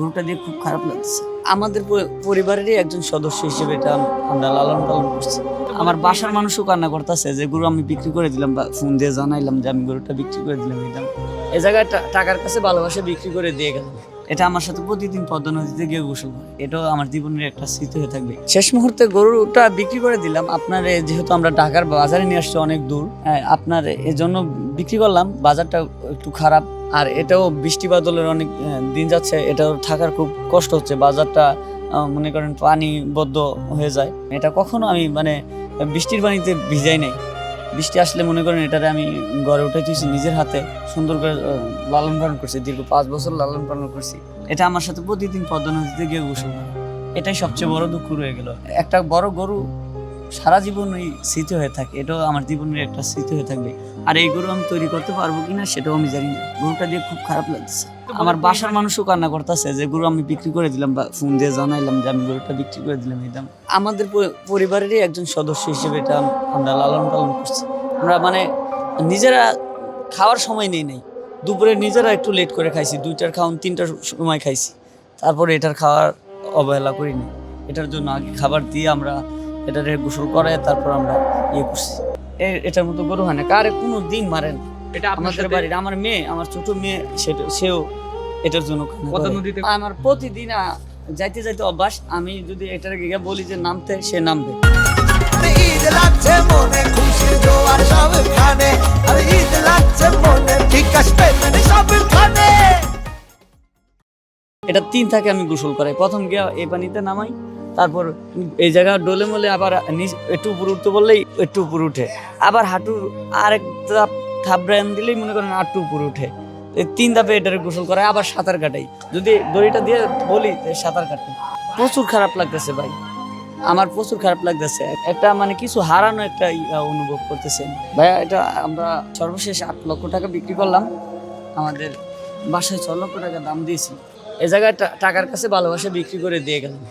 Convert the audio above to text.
গরুটা দিয়ে খুব খারাপ লাগছে। আমাদের পরিবারেরই একজন সদস্য হিসেবে এটা আমরা লালন পালন করছি। আমার বাসার মানুষও কান্না করতেছে যে গরু আমি বিক্রি করে দিলাম, বা ফোন দিয়ে জানাইলাম যে আমি গরুটা বিক্রি করে দিলাম। এই জায়গায় টাকার কাছে ভালোবাসা বিক্রি করে দিয়ে গেলাম। এটা আমার সাথে প্রতিদিন পদ্মা নদীতে গিয়ে গোসল করে, এটাও আমার জীবনের একটা স্মৃতি হয়ে থাকবে। শেষ মুহূর্তে গরুটা বিক্রি করে দিলাম। আপনার যেহেতু আমরা ঢাকার বাজারে নিয়ে আসছি অনেক দূর, আপনার এই জন্য বিক্রি করলাম। বাজারটা একটু খারাপ, আর এটাও বৃষ্টি বাদলের অনেক দিন যাচ্ছে, এটাও থাকার খুব কষ্ট হচ্ছে। বাজারটা মনে করেন পানিবদ্ধ হয়ে যায়। এটা কখনো আমি বৃষ্টির পানিতে ভিজাই নাই। বৃষ্টি আসলে মনে করেন এটারে আমি গড়ে উঠাইতেছি নিজের হাতে, সুন্দর করে লালন পালন করছি। দীর্ঘ 5 বছর লালন পালন করছি। এটা আমার সাথে প্রতিদিন পদ্মা নদীতে গিয়ে গোসল করে, এটাই সবচেয়ে বড় দুঃখ রয়ে গেল। একটা বড় গরু সারা জীবন ওই স্মৃতি হয়ে থাকে, এটাও আমার জীবনের একটা স্মৃতি হয়ে থাকবে। আর এই গরু আমি তৈরি করতে পারবো কিনা সেটাও আমি জানি না। গরুটা দিয়ে খুব খারাপ লাগছে। আমার বাসার মানুষও কান্না করতেছে যে গরু আমি বিক্রি করে দিলাম, বা ফোন দিয়ে জানাইলাম যে আমি গরুটা বিক্রি করে দিলাম। আমাদের পরিবারেরই একজন সদস্য হিসেবে এটা আমরা লালন পালন করছি। আমরা নিজেরা খাওয়ার সময় নেই। দুপুরে নিজেরা একটু লেট করে খাইছি, 2টার খাওয়ান 3টার সময় খাইছি। তারপরে এটার খাওয়ার অবহেলা করিনি। এটার জন্য আগে খাবার দিয়ে আমরা এটারে গোসল করে তারপর আমরা করছি। এটার মতো গরু হয় না, কারে কোনো দিন মারেন। এটা আমাদের বাড়ির আমার মেয়ে, আমার ছোট মেয়ে, সেও এটার জন্য আমার প্রতিদিন যাইতে অভ্যাস। আমি যদি এটার গিয়ে বলি যে নামতে, সে নামবে। ঈদ লাগছে মনে, খুশির জোয়ার সবখানে, আর ঈদ লাগছে মনে, বিকাশ পেমেন্ট সবখানে। এটা 3 থাকে আমি গোসল করাই। প্রথম গিয়ে এই পানিতে নামাই, তারপর এই জায়গা ডোলে মোলে আবার একটু উপর উঠতে বললেই একটু উপর উঠে, আবার হাঁটুর আরেক থাবড়ান দিলেই মনে করেন আটটু উপর উঠে। 3 ধাপে এটারে গোসল করাই, আবার সাঁতার কাটাই। যদি দড়িটা দিয়ে বলি সাঁতার কাটে। প্রচুর খারাপ লাগতেছে ভাই, আমার প্রচুর খারাপ লাগতেছে। একটা কিছু হারানো একটা অনুভব করতেছে ভাইয়া। এটা আমরা সর্বশেষ 8 লক্ষ টাকা বিক্রি করলাম। আমাদের বাসায় 6 লক্ষ টাকা দাম দিয়েছি। এই জায়গায় টাকার কাছে ভালোবাসা বিক্রি করে দিয়ে গেলাম।